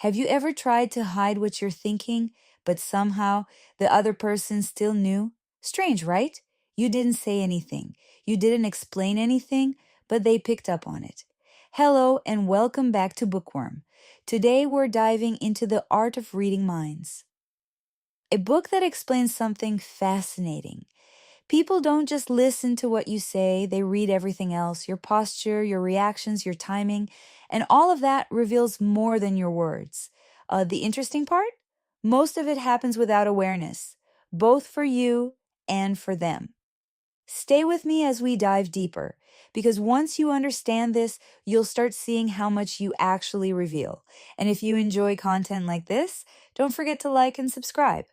Have you ever tried to hide what you're thinking, but somehow the other person still knew? Strange, right? You didn't say anything, you didn't explain anything, but they picked up on it. Hello, and welcome back to Bookworm. Today we're diving into the art of reading minds, a book that explains something fascinating. People don't just listen to what you say, they read everything else, your posture, your reactions, your timing, and all of that reveals more than your words. The interesting part? Most of it happens without awareness, both for you and for them. Stay with me as we dive deeper, because once you understand this, you'll start seeing how much you actually reveal. And if you enjoy content like this, don't forget to like and subscribe.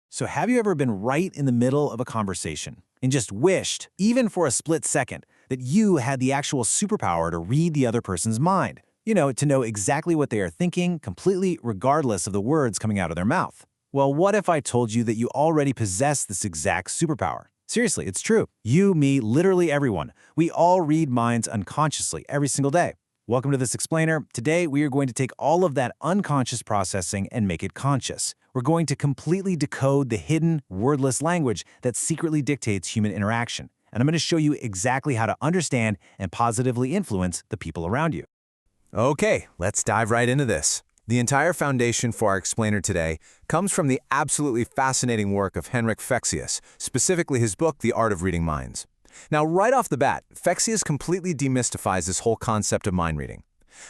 So have you ever been right in the middle of a conversation and just wished, even for a split second, that you had the actual superpower to read the other person's mind? You know, to know exactly what they are thinking, completely regardless of the words coming out of their mouth. Well, what if I told you that you already possess this exact superpower? Seriously, it's true. You, me, literally everyone. We all read minds unconsciously every single day. Welcome to This Explainer. Today, we are going to take all of that unconscious processing and make it conscious. We're going to completely decode the hidden, wordless language that secretly dictates human interaction. And I'm going to show you exactly how to understand and positively influence the people around you. Okay, let's dive right into this. The entire foundation for our explainer today comes from the absolutely fascinating work of Henrik Fexeus, specifically his book, The Art of Reading Minds. Now, right off the bat, Fexeus completely demystifies this whole concept of mind reading.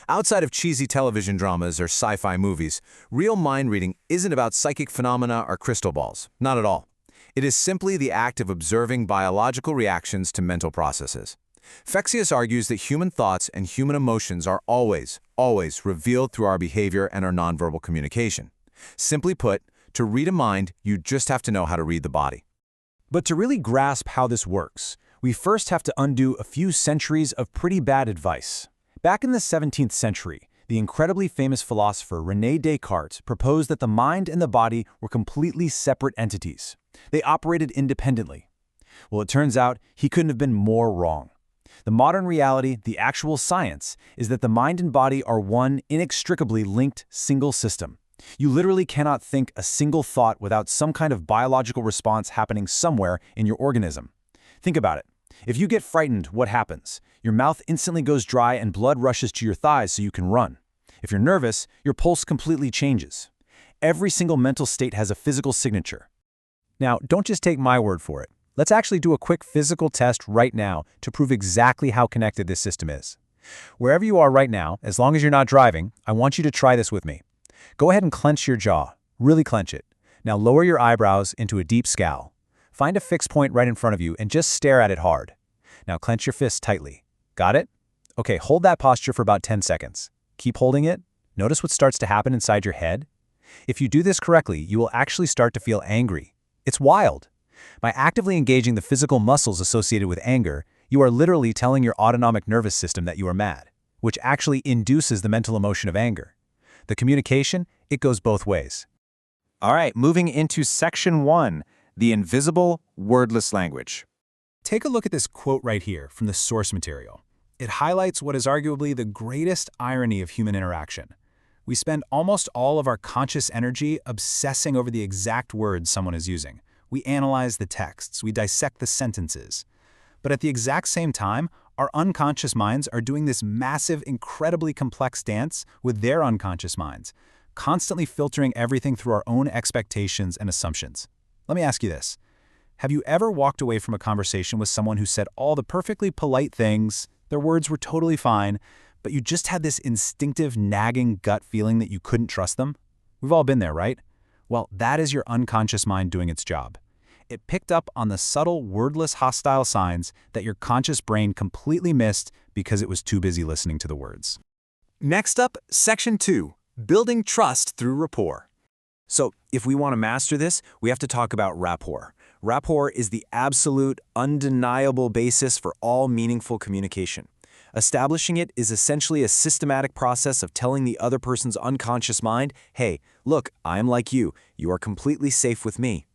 Outside of cheesy television dramas or sci-fi movies, real mind reading isn't about psychic phenomena or crystal balls. Not at all. It is simply the act of observing biological reactions to mental processes. Fexeus argues that human thoughts and human emotions are always revealed through our behavior and our nonverbal communication. Simply put, to read a mind, you just have to know how to read the body. But to really grasp how this works, we first have to undo a few centuries of pretty bad advice. Back in the 17th century, the incredibly famous philosopher René Descartes proposed that the mind and the body were completely separate entities. They operated independently. Well, it turns out he couldn't have been more wrong. The modern reality, the actual science, is that the mind and body are one inextricably linked single system. You literally cannot think a single thought without some kind of biological response happening somewhere in your organism. Think about it. If you get frightened, what happens? Your mouth instantly goes dry and blood rushes to your thighs so you can run. If you're nervous, your pulse completely changes. Every single mental state has a physical signature. Now, don't just take my word for it. Let's actually do a quick physical test right now to prove exactly how connected this system is. Wherever you are right now, as long as you're not driving, I want you to try this with me. Go ahead and clench your jaw. Really clench it. Now lower your eyebrows into a deep scowl. Find a fixed point right in front of you and just stare at it hard. Now clench your fists tightly. Got it? Okay, hold that posture for about 10 seconds. Keep holding it. Notice what starts to happen inside your head. If you do this correctly, you will actually start to feel angry. It's wild. By actively engaging the physical muscles associated with anger, you are literally telling your autonomic nervous system that you are mad, which actually induces the mental emotion of anger. The communication, it goes both ways. All right, moving into section 1, the invisible, wordless language. Take a look at this quote right here from the source material. It highlights what is arguably the greatest irony of human interaction. We spend almost all of our conscious energy obsessing over the exact words someone is using. We analyze the texts, we dissect the sentences. But at the exact same time, our unconscious minds are doing this massive, incredibly complex dance with their unconscious minds, constantly filtering everything through our own expectations and assumptions. Let me ask you this. Have you ever walked away from a conversation with someone who said all the perfectly polite things, their words were totally fine, but you just had this instinctive, nagging gut feeling that you couldn't trust them? We've all been there, right? Well, that is your unconscious mind doing its job. It picked up on the subtle, wordless, hostile signs that your conscious brain completely missed because it was too busy listening to the words. Next up, section 2, building trust through rapport. So, if we want to master this, we have to talk about rapport. Rapport is the absolute, undeniable basis for all meaningful communication. Establishing it is essentially a systematic process of telling the other person's unconscious mind, hey, look, I am like you. You are completely safe with me.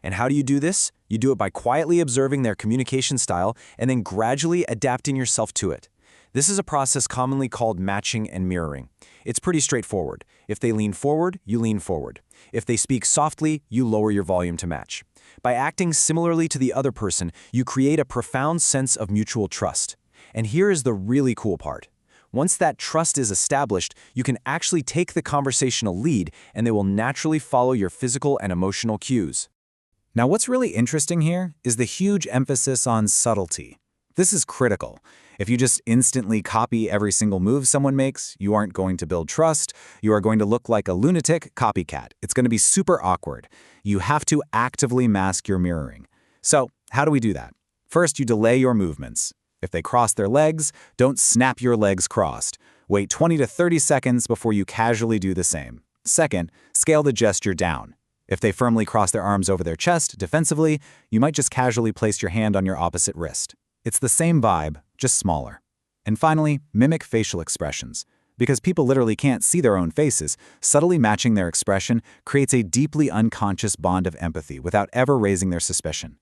And how do you do this? You do it by quietly observing their communication style and then gradually adapting yourself to it. This is a process commonly called matching and mirroring. It's pretty straightforward. If they lean forward, you lean forward. If they speak softly, you lower your volume to match. By acting similarly to the other person, you create a profound sense of mutual trust. And here is the really cool part. Once that trust is established, you can actually take the conversational lead and they will naturally follow your physical and emotional cues. Now, what's really interesting here is the huge emphasis on subtlety. This is critical. If you just instantly copy every single move someone makes, you aren't going to build trust. You are going to look like a lunatic copycat. It's going to be super awkward. You have to actively mask your mirroring. So, how do we do that? First, you delay your movements. If they cross their legs, don't snap your legs crossed. Wait 20 to 30 seconds before you casually do the same. Second, scale the gesture down. If they firmly cross their arms over their chest defensively, you might just casually place your hand on your opposite wrist. It's the same vibe, just smaller. And finally, mimic facial expressions. Because people literally can't see their own faces, subtly matching their expression creates a deeply unconscious bond of empathy without ever raising their suspicion.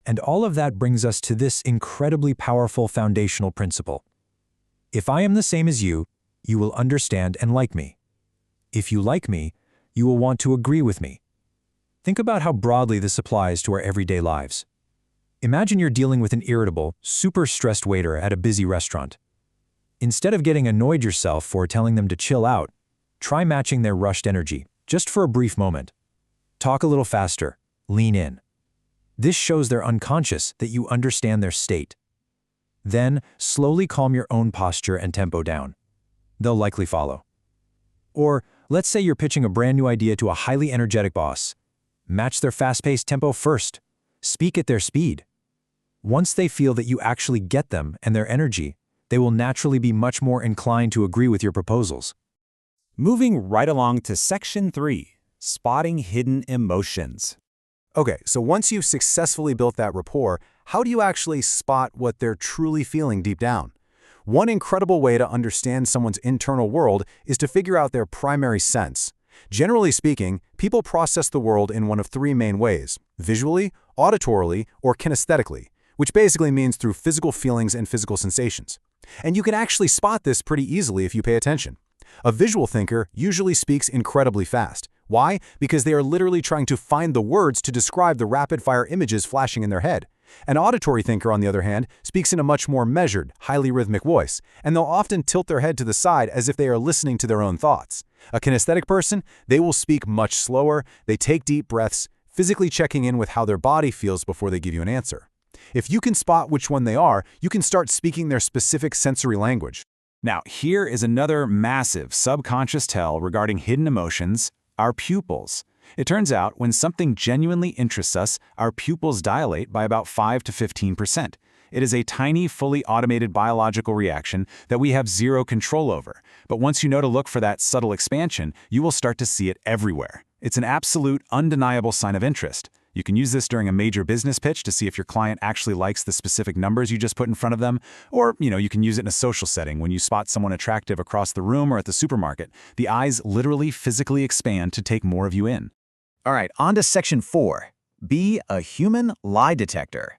And all of that brings us to this incredibly powerful foundational principle. If I am the same as you, you will understand and like me. If you like me, you will want to agree with me. Think about how broadly this applies to our everyday lives. Imagine you're dealing with an irritable, super stressed waiter at a busy restaurant. Instead of getting annoyed yourself for telling them to chill out, try matching their rushed energy, just for a brief moment. Talk a little faster, lean in. This shows they're unconscious that you understand their state. Then, slowly calm your own posture and tempo down. They'll likely follow. Or, let's say you're pitching a brand new idea to a highly energetic boss. Match their fast-paced tempo first. Speak at their speed. Once they feel that you actually get them and their energy, they will naturally be much more inclined to agree with your proposals. Moving right along to Section 3, Spotting Hidden Emotions. Okay, so once you've successfully built that rapport, how do you actually spot what they're truly feeling deep down? One incredible way to understand someone's internal world is to figure out their primary sense. Generally speaking, people process the world in one of three main ways: visually, auditorily, or kinesthetically, which basically means through physical feelings and physical sensations. And you can actually spot this pretty easily if you pay attention. A visual thinker usually speaks incredibly fast. Why? Because they are literally trying to find the words to describe the rapid-fire images flashing in their head. An auditory thinker, on the other hand, speaks in a much more measured, highly rhythmic voice, and they'll often tilt their head to the side as if they are listening to their own thoughts. A kinesthetic person, they will speak much slower, they take deep breaths, physically checking in with how their body feels before they give you an answer. If you can spot which one they are, you can start speaking their specific sensory language. Now, here is another massive subconscious tell regarding hidden emotions: our pupils. It turns out when something genuinely interests us, our pupils dilate by about 5 to 15%. It is a tiny, fully automated biological reaction that we have zero control over. But once you know to look for that subtle expansion, you will start to see it everywhere. It's an absolute, undeniable sign of interest. You can use this during a major business pitch to see if your client actually likes the specific numbers you just put in front of them. Or, you can use it in a social setting when you spot someone attractive across the room or at the supermarket. The eyes literally physically expand to take more of you in. All right, on to Section 4. Be a human lie detector.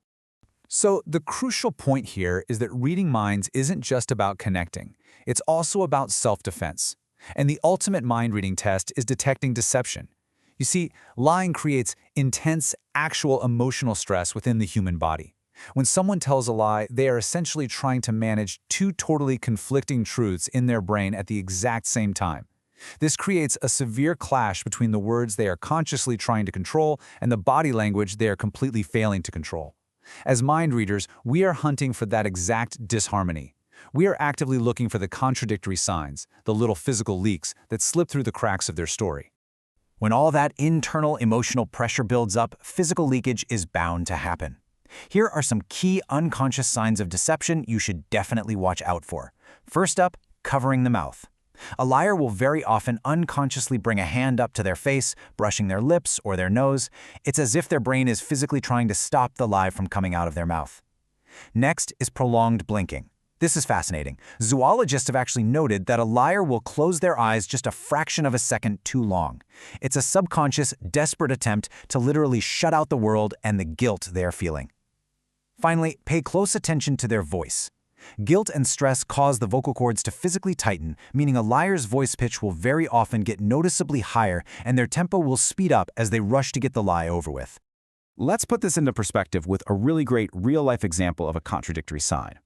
So the crucial point here is that reading minds isn't just about connecting. It's also about self-defense. And the ultimate mind-reading test is detecting deception. You see, lying creates intense, actual emotional stress within the human body. When someone tells a lie, they are essentially trying to manage two totally conflicting truths in their brain at the exact same time. This creates a severe clash between the words they are consciously trying to control and the body language they are completely failing to control. As mind readers, we are hunting for that exact disharmony. We are actively looking for the contradictory signs, the little physical leaks that slip through the cracks of their story. When all that internal emotional pressure builds up, physical leakage is bound to happen. Here are some key unconscious signs of deception you should definitely watch out for. First up, covering the mouth. A liar will very often unconsciously bring a hand up to their face, brushing their lips or their nose. It's as if their brain is physically trying to stop the lie from coming out of their mouth. Next is prolonged blinking. This is fascinating. Zoologists have actually noted that a liar will close their eyes just a fraction of a second too long. It's a subconscious, desperate attempt to literally shut out the world and the guilt they are feeling. Finally, pay close attention to their voice. Guilt and stress cause the vocal cords to physically tighten, meaning a liar's voice pitch will very often get noticeably higher and their tempo will speed up as they rush to get the lie over with. Let's put this into perspective with a really great real-life example of a contradictory sign.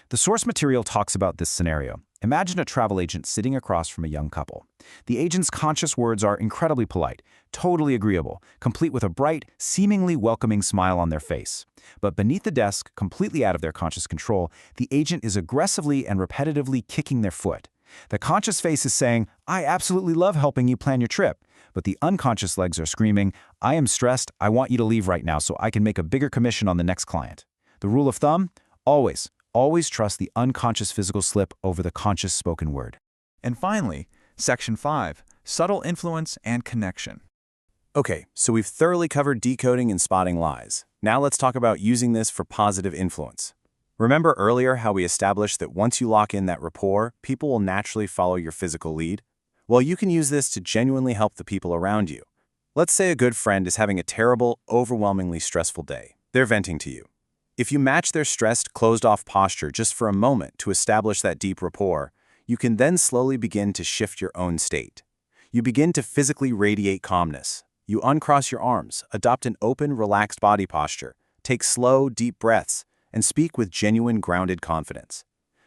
The source material talks about this scenario. Imagine a travel agent sitting across from a young couple. The agent's conscious words are incredibly polite, totally agreeable, complete with a bright, seemingly welcoming smile on their face. But beneath the desk, completely out of their conscious control, the agent is aggressively and repetitively kicking their foot. The conscious face is saying, "I absolutely love helping you plan your trip." But the unconscious legs are screaming, "I am stressed, I want you to leave right now so I can make a bigger commission on the next client." The rule of thumb? Always trust the unconscious physical slip over the conscious spoken word. And finally, Section 5, Subtle Influence and Connection. Okay, so we've thoroughly covered decoding and spotting lies. Now let's talk about using this for positive influence. Remember earlier how we established that once you lock in that rapport, people will naturally follow your physical lead? Well, you can use this to genuinely help the people around you. Let's say a good friend is having a terrible, overwhelmingly stressful day. They're venting to you. If you match their stressed, closed-off posture just for a moment to establish that deep rapport, you can then slowly begin to shift your own state. You begin to physically radiate calmness. You uncross your arms, adopt an open, relaxed body posture, take slow, deep breaths, and speak with genuine, grounded confidence.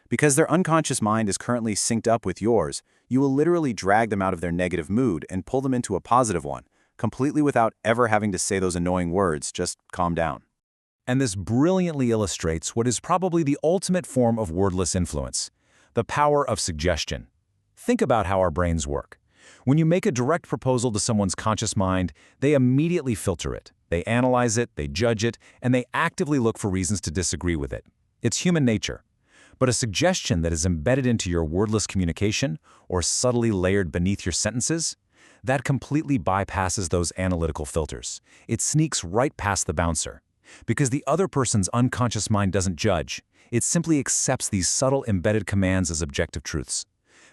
Because their unconscious mind is currently synced up with yours, you will literally drag them out of their negative mood and pull them into a positive one, completely without ever having to say those annoying words, just calm down. And this brilliantly illustrates what is probably the ultimate form of wordless influence, the power of suggestion. Think about how our brains work. When you make a direct proposal to someone's conscious mind, they immediately filter it. They analyze it, they judge it, and they actively look for reasons to disagree with it. It's human nature. But a suggestion that is embedded into your wordless communication or subtly layered beneath your sentences, that completely bypasses those analytical filters. It sneaks right past the bouncer. Because the other person's unconscious mind doesn't judge, it simply accepts these subtle embedded commands as objective truths.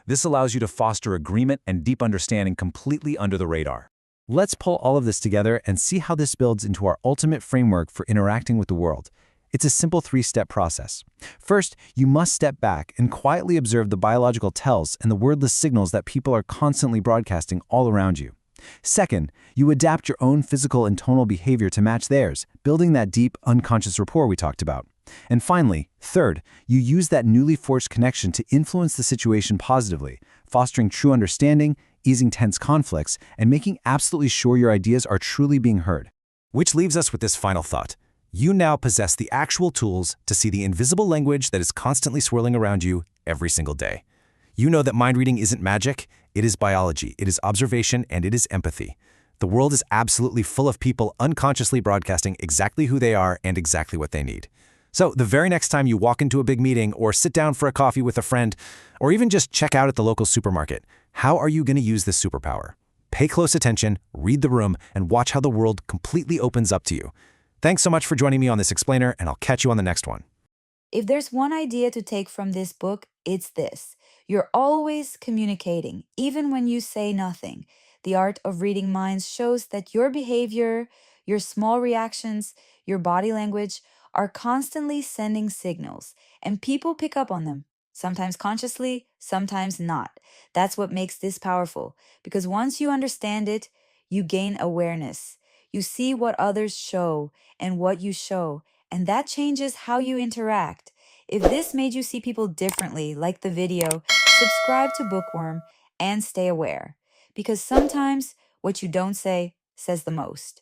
This allows you to foster agreement and deep understanding completely under the radar. Let's pull all of this together and see how this builds into our ultimate framework for interacting with the world. It's a simple three-step process. First, you must step back and quietly observe the biological tells and the wordless signals that people are constantly broadcasting all around you. Second, you adapt your own physical and tonal behavior to match theirs, building that deep, unconscious rapport we talked about. And finally, third, you use that newly forged connection to influence the situation positively, fostering true understanding, easing tense conflicts, and making absolutely sure your ideas are truly being heard. Which leaves us with this final thought. You now possess the actual tools to see the invisible language that is constantly swirling around you every single day. You know that mind reading isn't magic, it is biology, it is observation, and it is empathy. The world is absolutely full of people unconsciously broadcasting exactly who they are and exactly what they need. So the very next time you walk into a big meeting or sit down for a coffee with a friend, or even just check out at the local supermarket, how are you going to use this superpower? Pay close attention, read the room, and watch how the world completely opens up to you. Thanks so much for joining me on this explainer, and I'll catch you on the next one. If there's one idea to take from this book, it's this. You're always communicating, even when you say nothing. The art of reading minds shows that your behavior, your small reactions, your body language are constantly sending signals, and people pick up on them, sometimes consciously, sometimes not. That's what makes this powerful, because once you understand it, you gain awareness. You see what others show and what you show, and that changes how you interact. If this made you see people differently, like the video, subscribe to Bookworm and stay aware, because sometimes what you don't say says the most.